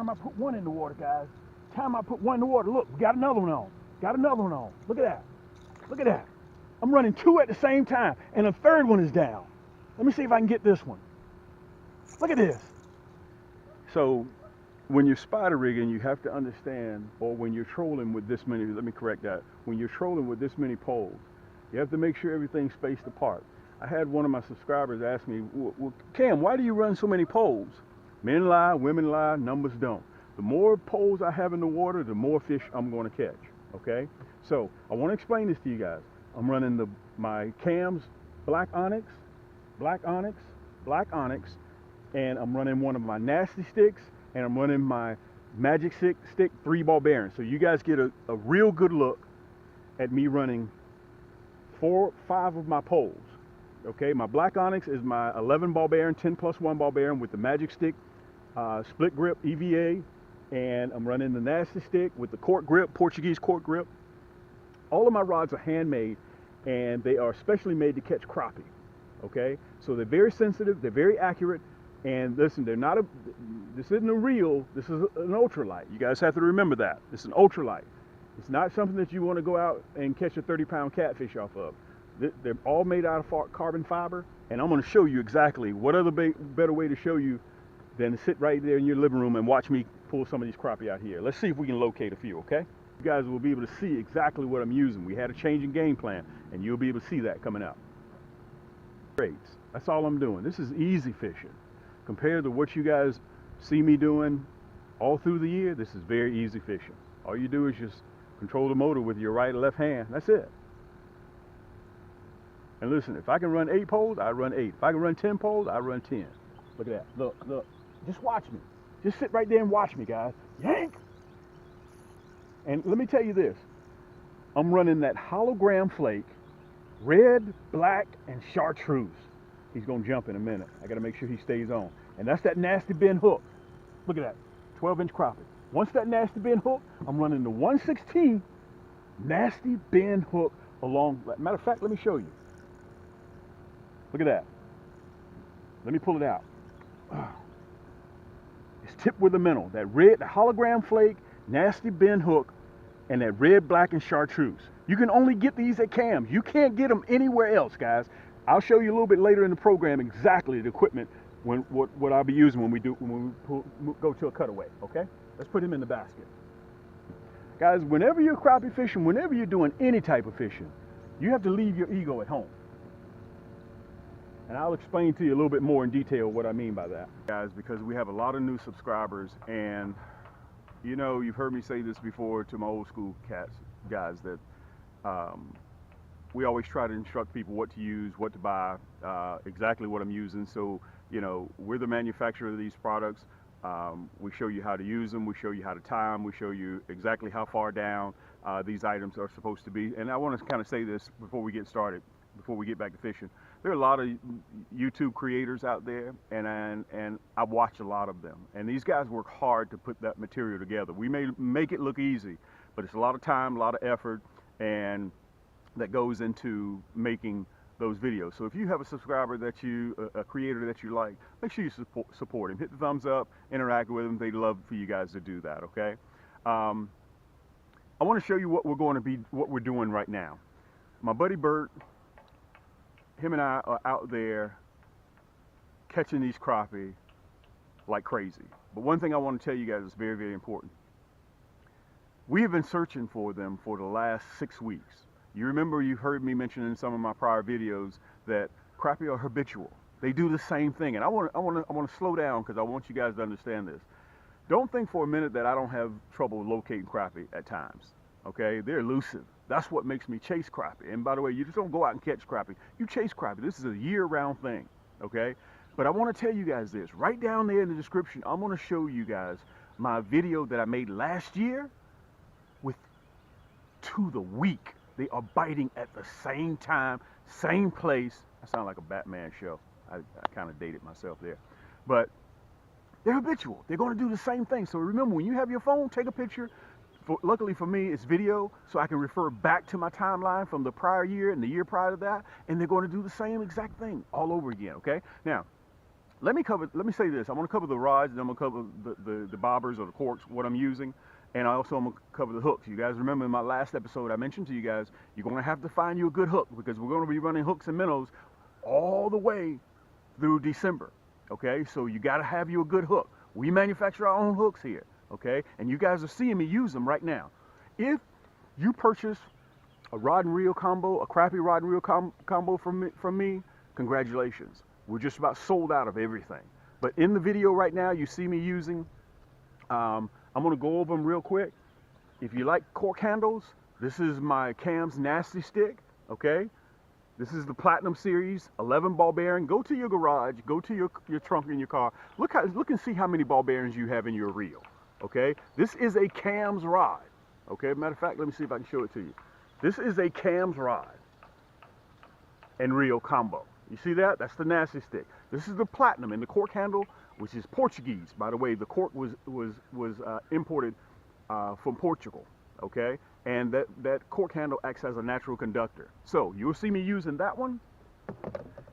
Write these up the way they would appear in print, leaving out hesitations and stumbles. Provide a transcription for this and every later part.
time I put one in the water, guys, time I put one in the water, look, we got another one on. Got another one on. Look at that. Look at that. I'm running two at the same time, and a third one is down. Let me see if I can get this one. Look at this. So when you're spider rigging, you have to understand, or when you're trolling with this many, let me correct that, when you're trolling with this many poles, you have to make sure everything's spaced apart. I had one of my subscribers ask me, well, Cam, why do you run so many poles? Men lie, women lie, numbers don't. The more poles I have in the water, the more fish I'm going to catch, okay? So I want to explain this to you guys. I'm running my cams, black onyx, and I'm running one of my nasty sticks, and I'm running my magic stick 3-ball bearing. So you guys get a real good look at me running 4, 5 of my poles. Okay, my black onyx is my 11-ball bearing, 10+1 ball bearing with the magic stick, split grip EVA, and I'm running the nasty stick with the cork grip, Portuguese cork grip. All of my rods are handmade, and they are specially made to catch crappie. Okay, so they're very sensitive, they're very accurate, and listen, this isn't a reel, this is an ultralight. You guys have to remember that. It's an ultralight. It's not something that you want to go out and catch a 30-pound catfish off of. They're all made out of carbon fiber, and I'm going to show you exactly what other better way to show you than to sit right there in your living room and watch me pull some of these crappie out here. Let's see if we can locate a few, okay? You guys will be able to see exactly what I'm using. We had a change in game plan, and you'll be able to see that coming up. That's all I'm doing. This is easy fishing. Compared to what you guys see me doing all through the year, this is very easy fishing. All you do is just control the motor with your right or left hand. That's it. And listen, if I can run 8 poles, I run 8. If I can run 10 poles, I run 10. Look at that. Look, look. Just watch me. Just sit right there and watch me, guys. Yank! And let me tell you this. I'm running that hologram flake, red, black, and chartreuse. He's going to jump in a minute. I got to make sure he stays on. And that's that nasty bend hook. Look at that. 12-inch crappie. Once that nasty bend hook, I'm running the 116 nasty bend hook along. Matter of fact, let me show you. Look at that. Let me pull it out. It's tipped with a Minnow. That red, the hologram flake, nasty bend hook, and that red, black, and chartreuse. You can only get these at Cam's. You can't get them anywhere else, guys. I'll show you a little bit later in the program exactly the equipment what I'll be using when we go to a cutaway. Okay? Let's put him in the basket. Guys, whenever you're crappie fishing, whenever you're doing any type of fishing, you have to leave your ego at home. And I'll explain to you a little bit more in detail what I mean by that. Guys, because we have a lot of new subscribers, and you know, you've heard me say this before to my old school guys, that we always try to instruct people what to use, what to buy, exactly what I'm using. So, you know, we're the manufacturer of these products. We show you how to use them, we show you how to tie them, we show you exactly how far down these items are supposed to be. And I want to kind of say this before we get started, before we get back to fishing. There are a lot of YouTube creators out there, and I watch a lot of them. And these guys work hard to put that material together. We may make it look easy, but it's a lot of time, a lot of effort, and that goes into making those videos. So if you have a subscriber a creator that you like, make sure you support him. Hit the thumbs up, interact with them. They'd love for you guys to do that, okay? I want to show you what we're doing right now. My buddy Bert, him and I are out there catching these crappie like crazy. But one thing I want to tell you guys is very, very important. We have been searching for them for the last 6 weeks. You remember, you've heard me mention in some of my prior videos that crappie are habitual. They do the same thing. And I want to slow down because I want you guys to understand this. Don't think for a minute that I don't have trouble locating crappie at times. Okay, they're elusive. That's what makes me chase crappie. And by the way, you just don't go out and catch crappie. You chase crappie. This is a year-round thing, okay? But I want to tell you guys this. Right down there in the description, I'm going to show you guys my video that I made last year with to the week. They are biting at the same time, same place. I sound like a Batman show. I kind of dated myself there. But they're habitual. They're going to do the same thing. So remember, when you have your phone, take a picture. Luckily for me, it's video, so I can refer back to my timeline from the prior year and the year prior to that, and they're going to do the same exact thing all over again, okay? Now, let me say this. I'm going to cover the rods, and I'm going to cover the bobbers or the corks, what I'm using, and also I'm going to cover the hooks. You guys remember in my last episode I mentioned to you guys, you're going to have to find you a good hook, because we're going to be running hooks and minnows all the way through December. Okay, so you got to have you a good hook. We manufacture our own hooks here. Okay, and you guys are seeing me use them right now. If you purchase a rod and reel combo, a Crappie rod and reel combo from me, congratulations. We're just about sold out of everything. But in the video right now, you see me using, I'm gonna go over them real quick. If you like cork handles, this is my Cam's Nasty Stick, okay? This is the Platinum Series, 11 ball bearing. Go to your garage, go to your trunk in your car. Look and see how many ball bearings you have in your reel, okay? This is a Cam's rod, okay? Matter of fact, let me see if I can show it to you. This is a Cam's rod and reel combo. You see that? That's the Nasty Stick. This is the Platinum and the cork handle, which is Portuguese. By the way, the cork was imported from Portugal, okay? And that cork handle acts as a natural conductor. So you'll see me using that one.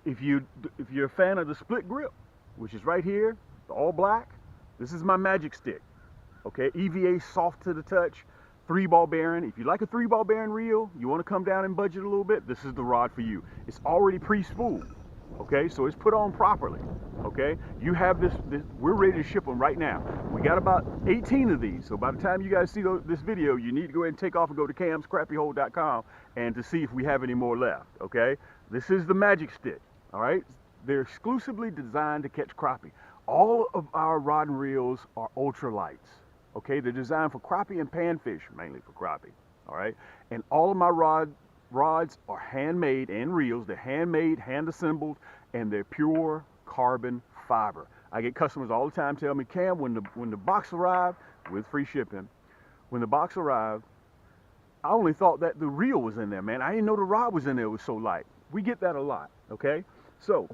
If you're a fan of the split grip, which is right here, the all black, this is my Magic Stick, okay? EVA, soft to the touch, 3-ball bearing. If you like a 3-ball bearing reel, you want to come down and budget a little bit, this is the rod for you. It's already pre-spooled, okay? So it's put on properly, okay? You have this, we're ready to ship them right now. We got about 18 of these, so by the time you guys see this video, you need to go ahead and take off and go to camscrappiehole.com and to see if we have any more left, okay? This is the Magic Stick, all right? They're exclusively designed to catch crappie. All of our rod and reels are ultralights. Okay, they're designed for crappie and panfish, mainly for crappie, all right? And all of my rods are handmade, and reels, they're handmade, hand-assembled, and they're pure carbon fiber. I get customers all the time tell me, Cam, when the box arrived, with free shipping, when the box arrived, I only thought that the reel was in there, man. I didn't know the rod was in there, it was so light. We get that a lot, okay? So,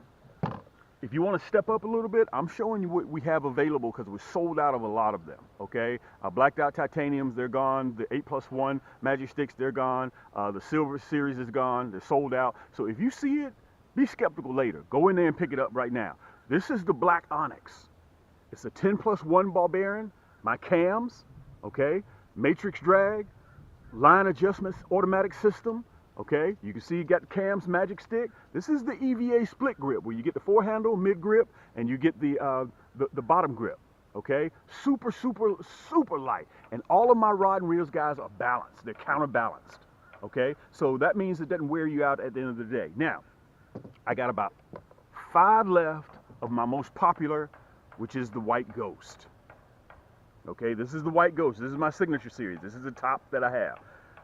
if you want to step up a little bit, I'm showing you what we have available because we're sold out of a lot of them, okay? Blacked out titaniums, they're gone. The 8+1 Magic Sticks, they're gone. The Silver Series is gone. They're sold out. So if you see it, be skeptical later. Go in there and pick it up right now. This is the black Onyx. It's a 10+1 ball bearing. My cams, okay? Matrix drag, line adjustments, automatic system. Okay, you can see you got Cam's Magic Stick. This is the EVA split grip, where you get the fore-handle, mid-grip, and you get the bottom grip. Okay, super, super, super light. And all of my rod and reels, guys, are balanced. They're counterbalanced. Okay, so that means it doesn't wear you out at the end of the day. Now, I got about 5 left of my most popular, which is the White Ghost. Okay, this is the White Ghost. This is my signature series. This is the top that I have.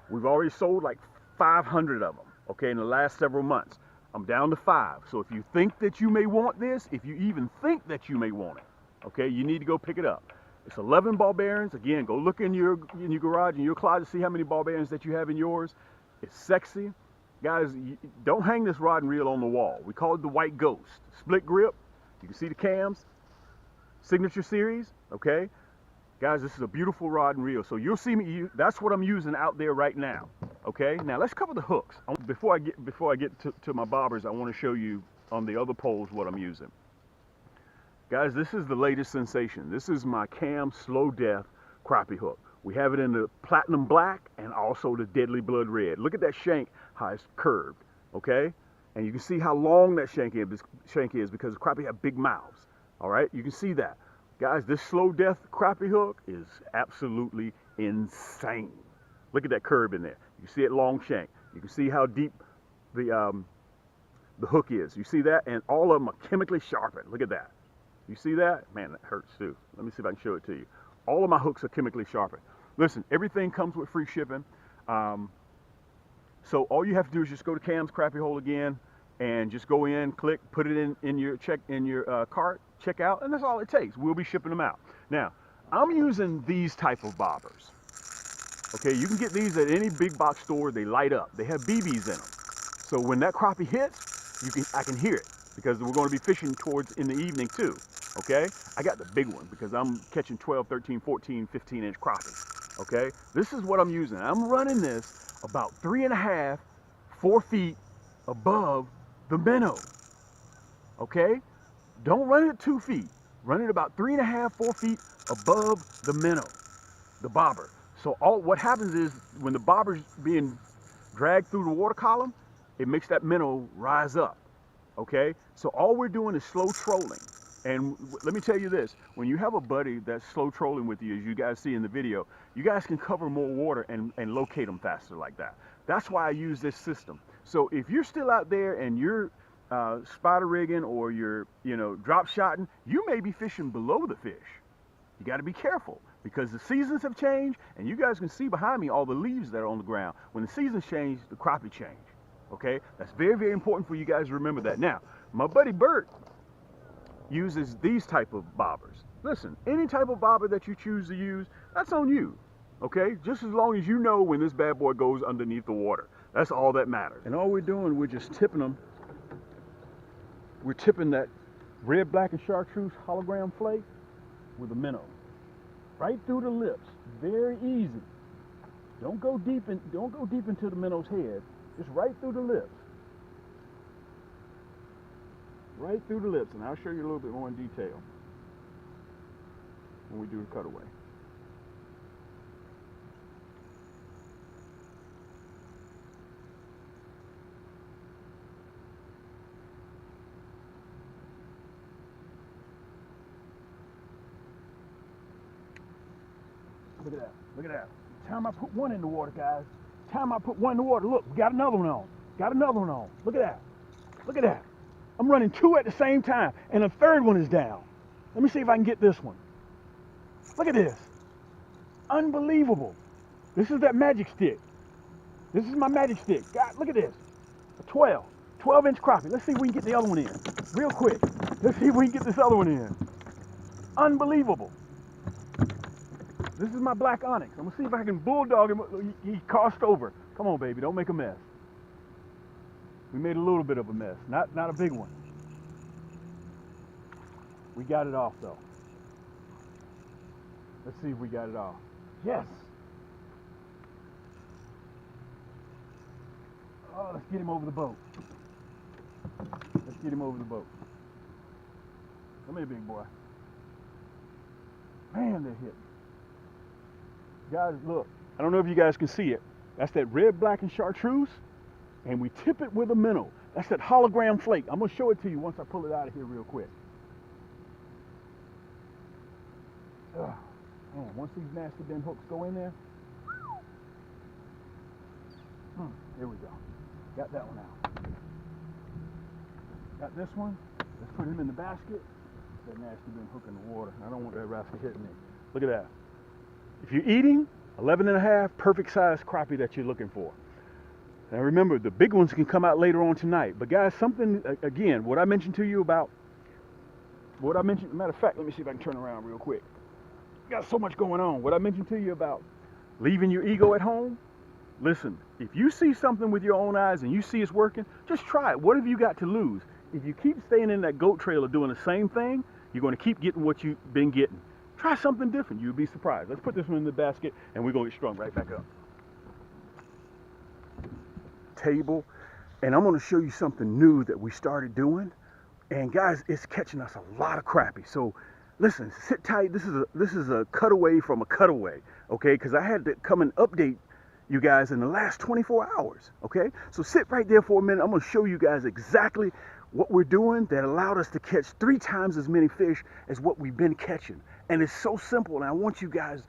We've already sold like 500 of them, okay, in the last several months. I'm down to 5. So if you think that you may want this, if you even think that you may want it, okay, you need to go pick it up. It's 11 ball bearings. Again, go look in your garage, in your closet, see how many ball bearings that you have in yours. It's sexy. Guys, don't hang this rod and reel on the wall. We call it the White Ghost. Split grip. You can see the cams. Signature series, okay? Guys, this is a beautiful rod and reel. So you'll see me, that's what I'm using out there right now. Okay, now let's cover the hooks. Before I get to my bobbers, I want to show you on the other poles what I'm using. Guys, this is the latest sensation. This is my Cam Slow Death crappie hook. We have it in the platinum black and also the deadly blood red. Look at that shank, how it's curved, okay? And you can see how long that shank is because crappie have big mouths, all right? You can see that. Guys, this Slow Death crappie hook is absolutely insane. Look at that curve in there. You see it long shank. You can see how deep the hook is. You see that? And all of them are chemically sharpened. Look at that. You see that? Man, that hurts too. Let me see if I can show it to you. All of my hooks are chemically sharpened. Listen, everything comes with free shipping. So all you have to do is just go to Cam's Crappie Hole again and just go in, click, put it in your cart, check out, and that's all it takes. We'll be shipping them out. Now, I'm using these type of bobbers. Okay, you can get these at any big box store. They light up. They have BBs in them. So when that crappie hits, I can hear it because we're going to be fishing towards in the evening too. Okay, I got the big one because I'm catching 12, 13, 14, 15-inch crappies. Okay, this is what I'm using. I'm running this about 3.5, 4 feet above the Minnow. Okay, Don't run it at 2 feet. Run it about 3.5, 4 feet above the minnow, the bobber. So what happens is when the bobber's being dragged through the water column, it makes that minnow rise up. Okay? So all we're doing is slow trolling. And let me tell you this, when you have a buddy that's slow trolling with you, as you guys see in the video, you guys can cover more water and locate them faster like that. That's why I use this system. So if you're still out there and you're spider rigging or you're, drop shotting, you may be fishing below the fish. You got to be careful because the seasons have changed, and you guys can see behind me all the leaves that are on the ground. When the seasons change, the crappie change. Okay? That's very, very important for you guys to remember that. Now, my buddy Bert uses these type of bobbers. Listen, any type of bobber that you choose to use, that's on you. Okay? Just as long as you know when this bad boy goes underneath the water. That's all that matters. And all we're doing, we're just tipping them. We're tipping that red, black, and chartreuse hologram flake with a minnow. Right through the lips. Very easy. Don't go deep into the minnow's head. Just right through the lips. Right through the lips. And I'll show you a little bit more in detail when we do the cutaway. Look at that. Look at that. Time I put one in the water, guys. Time I put one in the water. Look, we got another one on. Got another one on. Look at that. Look at that. I'm running two at the same time, and a third one is down. Let me see if I can get this one. Look at this. Unbelievable. This is that magic stick. This is my magic stick. God, look at this. A 12-inch crappie. Let's see if we can get the other one in. Real quick. Let's see if we can get this other one in. Unbelievable. This is my black Onyx. I'm gonna see if I can bulldog him. He crossed over. Come on, baby, don't make a mess. We made a little bit of a mess, not a big one. We got it off though. Let's see if we got it off. Yes. Oh, let's get him over the boat. Let's get him over the boat. Come here, big boy. Man, they're hitting. Guys, look, I don't know if you guys can see it. That's that red, black, and chartreuse, and we tip it with a minnow. That's that hologram flake. I'm gonna show it to you once I pull it out of here real quick. Man, once these nasty bin hooks go in there, here we go. Got that one out. Got this one. Let's put him in the basket. That nasty bin hook in the water. I don't want that rascal hitting me. Look at that. If you're eating, 11.5, perfect size crappie that you're looking for. Now remember, the big ones can come out later on tonight. But guys, something, again, what I mentioned to you about, matter of fact, let me see if I can turn around real quick. Got so much going on. What I mentioned to you about leaving your ego at home, listen, if you see something with your own eyes and you see it's working, just try it. What have you got to lose? If you keep staying in that goat trail or doing the same thing, you're going to keep getting what you've been getting. Try something different. You'll be surprised. Let's put this one in the basket and we're going to get strung right back up. Table. And I'm going to show you something new that we started doing. And guys, it's catching us a lot of crappie. So listen, sit tight. This is a cutaway from a cutaway. Okay, because I had to come and update you guys in the last 24 hours. Okay, so sit right there for a minute. I'm going to show you guys exactly what we're doing that allowed us to catch 3 times as many fish as what we've been catching. And it's so simple, and I want you guys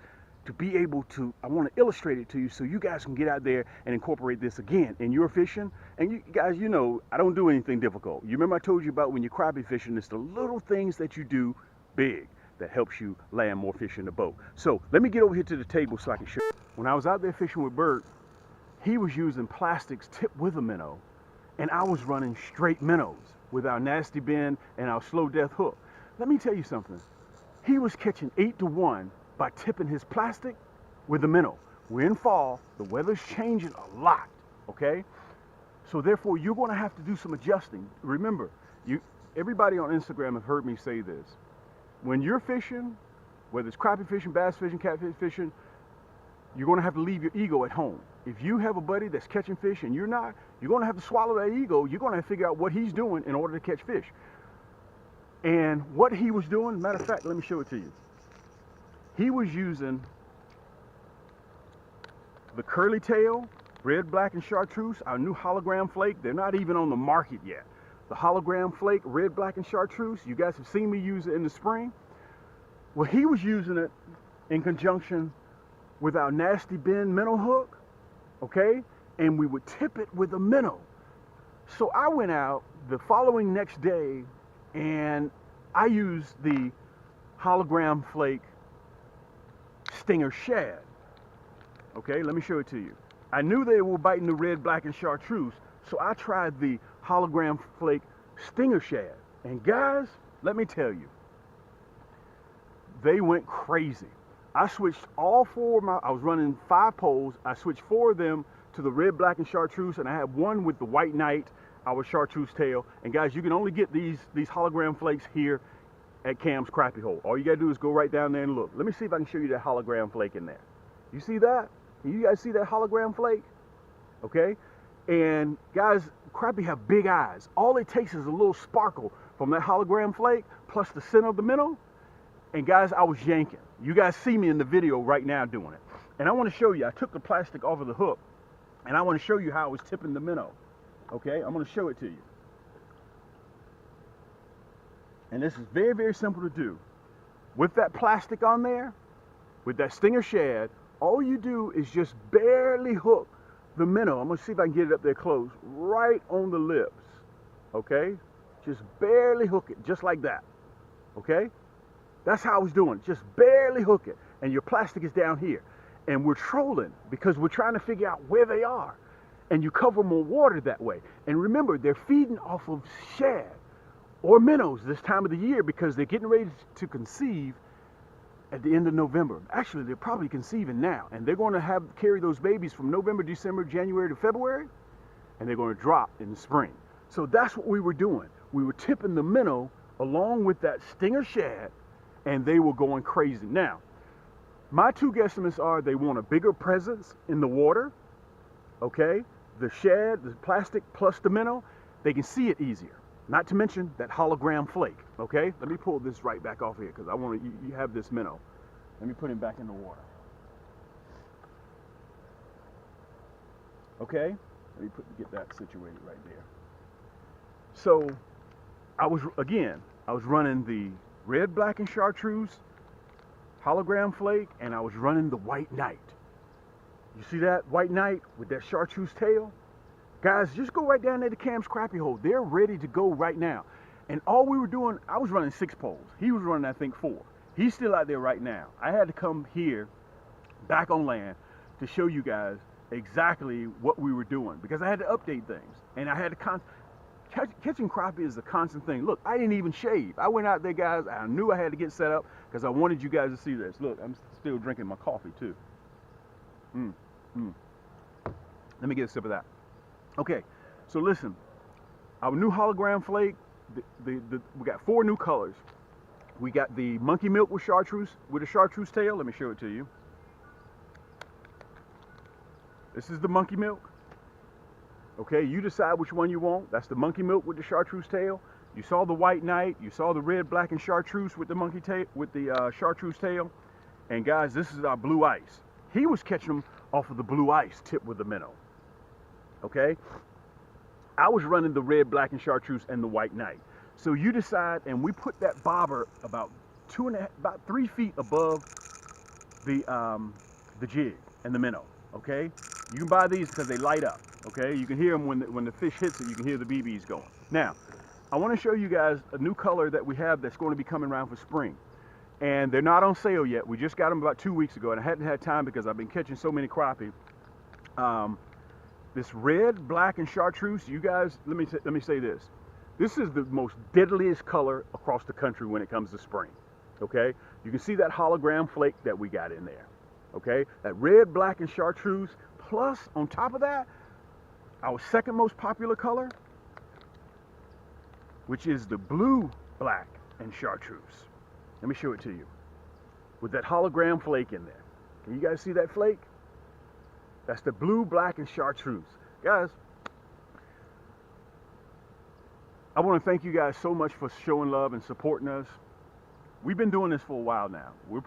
to be able to, I want to illustrate it to you so you guys can get out there and incorporate this again in your fishing. And you guys, you know, I don't do anything difficult. You remember I told you about when you're crappie fishing, it's the little things that you do big that helps you land more fish in the boat. So let me get over here to the table so I can show you. When I was out there fishing with Bert, he was using plastics tipped with a minnow, and I was running straight minnows with our nasty bin and our slow death hook. Let me tell you something. He was catching 8 to 1 by tipping his plastic with the minnow. We're in fall, the weather's changing a lot, okay? So therefore, you're gonna have to do some adjusting. Remember, everybody on Instagram have heard me say this. When you're fishing, whether it's crappie fishing, bass fishing, catfish fishing, you're gonna have to leave your ego at home. If you have a buddy that's catching fish and you're not, you're gonna have to swallow that ego. You're gonna have to figure out what he's doing in order to catch fish. And what he was doing, matter of fact, let me show it to you. He was using the curly tail, red, black, and chartreuse, our new hologram flake. They're not even on the market yet. The hologram flake, red, black, and chartreuse, you guys have seen me use it in the spring. Well, he was using it in conjunction with our nasty bend minnow hook, okay? And we would tip it with a minnow. So I went out the following next day and I used the hologram flake stinger shad. Okay, let me show it to you. I knew they were biting the red, black, and chartreuse, so I tried the hologram flake stinger shad. And guys, let me tell you, they went crazy. I switched all four of I was running 5 poles. I switched 4 of them to the red, black, and chartreuse, and I had one with the white knight, our chartreuse tail. And guys, you can only get these hologram flakes here at Cam's Crappie Hole. All you gotta do is go right down there and look. Let me see if I can show you that hologram flake in there. You see that? You guys see that hologram flake? Okay? And guys, crappie have big eyes. All it takes is a little sparkle from that hologram flake plus the center of the minnow. And guys, I was yanking. You guys see me in the video right now doing it. And I want to show you, I took the plastic off of the hook and I want to show you how I was tipping the minnow. Okay, I'm going to show it to you. And this is very, very simple to do. With that plastic on there, with that stinger shad, all you do is just barely hook the minnow. I'm going to see if I can get it up there close, right on the lips. Okay, just barely hook it, just like that. Okay, that's how I was doing, just barely hook it. And your plastic is down here. And we're trolling because we're trying to figure out where they are. And you cover them with water that way. And remember, they're feeding off of shad or minnows this time of the year because they're getting ready to conceive at the end of November. Actually, they're probably conceiving now. And they're going to carry those babies from November, December, January to February. And they're going to drop in the spring. So that's what we were doing. We were tipping the minnow along with that stinger shad. And they were going crazy. Now, my 2 guesstimates are they want a bigger presence in the water. Okay, the shad, the plastic plus the minnow, they can see it easier. Not to mention that hologram flake. Okay, let me pull this right back off here because I want you have this minnow. Let me put him back in the water. Okay, let me get that situated right there. So I was running the red, black, and chartreuse hologram flake, and I was running the white knight. You see that white knight with that chartreuse tail? Guys, just go right down there to Cam's Crappie Hole. They're ready to go right now. And all we were doing, I was running 6 poles. He was running, I think, 4. He's still out there right now. I had to come here, back on land, to show you guys exactly what we were doing because I had to update things. And I had to catching crappie is a constant thing. Look, I didn't even shave. I went out there, guys. I knew I had to get set up because I wanted you guys to see this. Look, I'm still drinking my coffee too. Let me get a sip of that. Okay, so listen, our new hologram flake, we got 4 new colors. We got the monkey milk with chartreuse, with a chartreuse tail. Let me show it to you. This is the monkey milk. Okay, you decide which one you want. That's the monkey milk with the chartreuse tail. You saw the white knight. You saw the red, black, and chartreuse with the monkey tail, with the chartreuse tail. And guys, this is our blue ice. He was catching them off of the blue ice tipped with the minnow. Okay, I was running the red, black, and chartreuse and the white knight. So you decide, and we put that bobber about 3 feet above the jig and the minnow. Okay, you can buy these because they light up. Okay, you can hear them when the fish hits it. You can hear the BBs going. Now, I want to show you guys a new color that we have that's going to be coming around for spring. And they're not on sale yet. We just got them about 2 weeks ago, and I hadn't had time because I've been catching so many crappie. This red, black, and chartreuse, you guys, let me say this. This is the most deadliest color across the country when it comes to spring. Okay, you can see that hologram flake that we got in there. Okay, that red, black, and chartreuse, plus on top of that, our second most popular color, which is the blue, black, and chartreuse. Let me show it to you. With that hologram flake in there. Can you guys see that flake? That's the blue, black, and chartreuse. Guys, I want to thank you guys so much for showing love and supporting us. We've been doing this for a while now. We're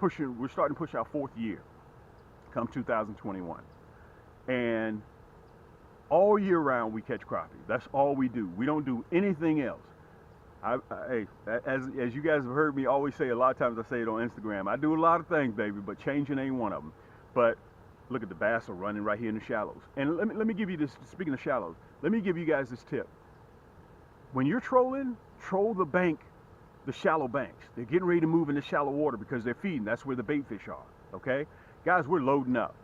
starting to push our 4th year come 2021. And all year round we catch crappie. That's all we do. We don't do anything else. As you guys have heard me always say, a lot of times I say it on Instagram, I do a lot of things, baby, but changing ain't one of them. But look at the bass are running right here in the shallows. And let me give you this, speaking of shallows, let me give you guys this tip. When you're trolling, troll the bank, the shallow banks. They're getting ready to move in the shallow water because they're feeding. That's where the bait fish are, okay? Guys, we're loading up.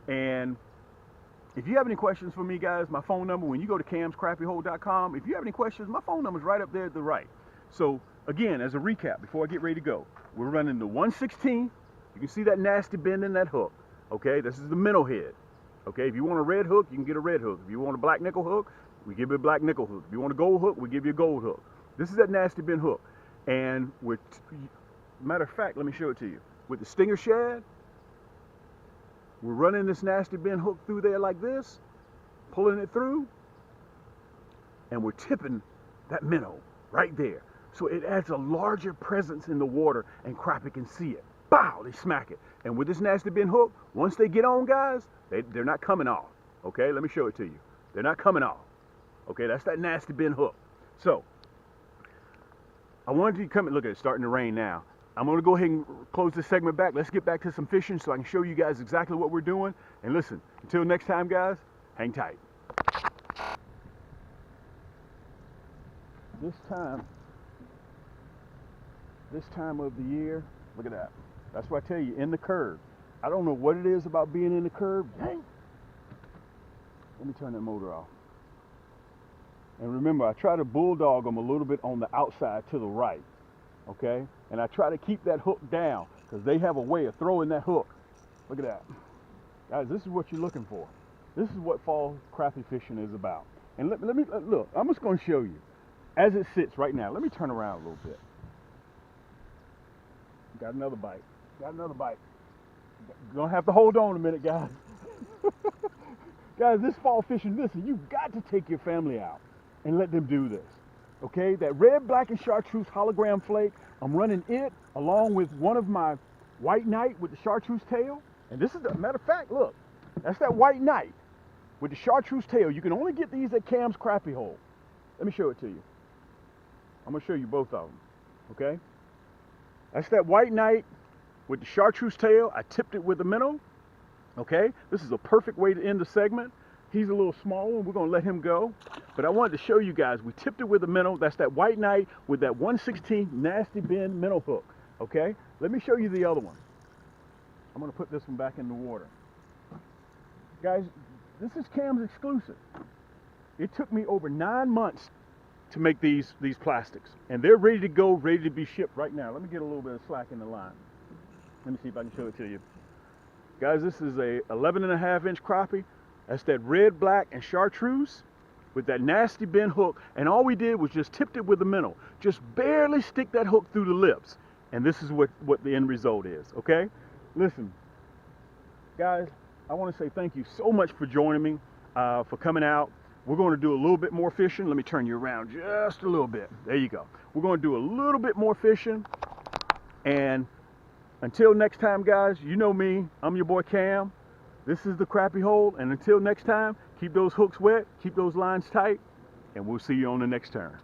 And if you have any questions for me, guys, my phone number, when you go to camscrappiehole.com, if you have any questions, my phone number is right up there at the right. So, again, as a recap, before I get ready to go, we're running the 116. You can see that nasty bend in that hook, okay? This is the minnow head, okay? If you want a red hook, you can get a red hook. If you want a black nickel hook, we give you a black nickel hook. If you want a gold hook, we give you a gold hook. This is that nasty bend hook. And with, matter of fact, let me show it to you. With the stinger shad, we're running this nasty bend hook through there like this, pulling it through, and we're tipping that minnow right there. So it adds a larger presence in the water, and crappie can see it. Bow, they smack it. And with this nasty bend hook, once they get on, guys, they're not coming off. Okay, let me show it to you. They're not coming off. Okay, that's that nasty bend hook. So, I wanted you to come and look at it, starting to rain now. I'm going to go ahead and close this segment back. Let's get back to some fishing so I can show you guys exactly what we're doing. And listen, until next time, guys, hang tight. This time of the year, look at that. That's what I tell you, in the curve. I don't know what it is about being in the curve. Dang. Let me turn that motor off. And remember, I try to bulldog them a little bit on the outside to the right, okay? And I try to keep that hook down because they have a way of throwing that hook. Look at that. Guys, this is what you're looking for. This is what fall crappie fishing is about. And let me look, I'm just going to show you. As it sits right now, let me turn around a little bit. Got another bite. Got another bite. You're going to have to hold on a minute, guys. Guys, this fall fishing, listen, you've got to take your family out and let them do this, okay? That red, black, and chartreuse hologram flake, I'm running it along with one of my white knight with the chartreuse tail. And this is, the matter of fact, look, that's that white knight with the chartreuse tail. You can only get these at Cam's Crappie Hole. Let me show it to you. I'm gonna show you both of them, okay? That's that white knight with the chartreuse tail. I tipped it with a minnow, okay? This is a perfect way to end the segment. He's a little small one, we're gonna let him go. But I wanted to show you guys, we tipped it with a minnow. That's that white knight with that 1/16 nasty bend minnow hook, okay? Let me show you the other one. I'm gonna put this one back in the water. Guys, this is Cam's exclusive. It took me over 9 months to make these plastics. And they're ready to go, ready to be shipped right now. Let me get a little bit of slack in the line. Let me see if I can show it to you. Guys, this is a 11.5-inch crappie. That's that red, black, and chartreuse with that nasty bend hook. And all we did was just tipped it with a minnow. Just barely stick that hook through the lips. And this is what the end result is, okay? Listen, guys, I want to say thank you so much for joining me, for coming out. We're going to do a little bit more fishing. Let me turn you around just a little bit. There you go. We're going to do a little bit more fishing. And until next time, guys, you know me. I'm your boy Cam. This is the Crappie Hole. And until next time, keep those hooks wet, keep those lines tight, and we'll see you on the next turn.